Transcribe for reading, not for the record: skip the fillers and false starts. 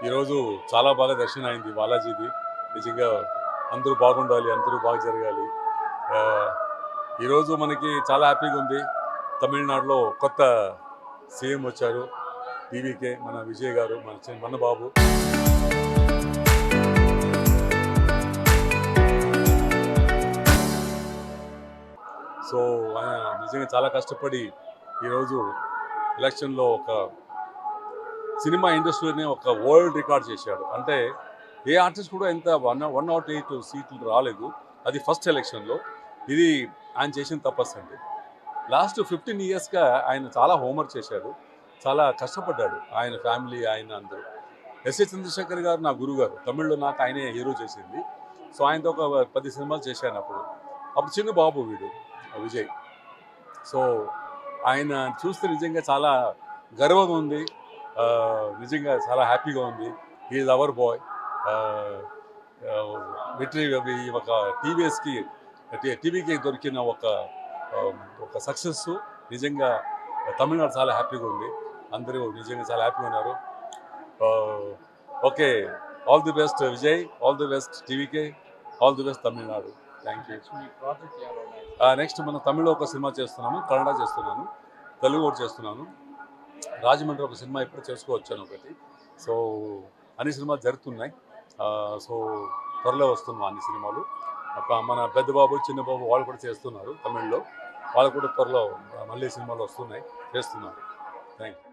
ఈరోజు చాలా బాగా దర్శనం అయింది బాలాజీది. నిజంగా అందరూ బాగుండాలి, అందరూ బాగా జరగాలి. ఈరోజు మనకి చాలా హ్యాపీగా ఉంది. తమిళనాడులో కొత్త సీఎం వచ్చారు, టీవీకే మన విజయ్ గారు, మన బాబు. సో ఆయన నిజంగా చాలా కష్టపడి ఈరోజు ఎలక్షన్లో ఒక సినిమా ఇండస్ట్రీలోనే ఒక వరల్డ్ రికార్డ్ చేశాడు. అంటే ఏ ఆర్టిస్ట్ కూడా ఎంత 108 సీట్లు రాలేదు. అది ఫస్ట్ ఎలక్షన్లో. ఇది ఆయన చేసిన తపస్సు అండి. లాస్ట్ 15 ఇయర్స్గా ఆయన చాలా హోంవర్క్ చేశాడు, చాలా కష్టపడ్డాడు. ఆయన ఫ్యామిలీ, ఆయన అందరూ. ఎస్ఏ చంద్రశేఖర్ గారు నా గురుగారు. తమిళ్లో నాకు ఆయనే హీరో చేసింది. సో ఆయనతో ఒక 10 సినిమాలు చేశాను అప్పుడు చిన్న బాబు వీడు విజయ్. సో ఆయన చూస్తే నిజంగా చాలా గర్వంగా ఉంది, నిజంగా చాలా హ్యాపీగా ఉంది. Is our boy. ఒక టీవీకి దొరికిన ఒక సక్సెస్. నిజంగా తమిళనాడు చాలా హ్యాపీగా ఉంది. అందరూ నిజంగా చాలా హ్యాపీగా ఉన్నారు. Okay, all the best Vijay, all the best TVK, all the best Tamil Nadu. Thank you. Next మనం తమిళ్లో ఒక సినిమా చేస్తున్నాము, కన్నడ చేస్తున్నాను, తెలుగు కూడా చేస్తున్నాను. రాజమండ్రి ఒక సినిమా ఇప్పుడు చేసుకోవచ్చాను ఒకటి. సో అన్ని సినిమాలు జరుగుతున్నాయి. సో త్వరలో వస్తున్నాం అన్ని సినిమాలు. మన పెద్ద బాబు, చిన్న బాబు వాళ్ళు కూడా చేస్తున్నారు తమిళ్లో. వాళ్ళు కూడా త్వరలో మళ్ళీ సినిమాలు వస్తున్నాయి, చేస్తున్నారు. Thank you.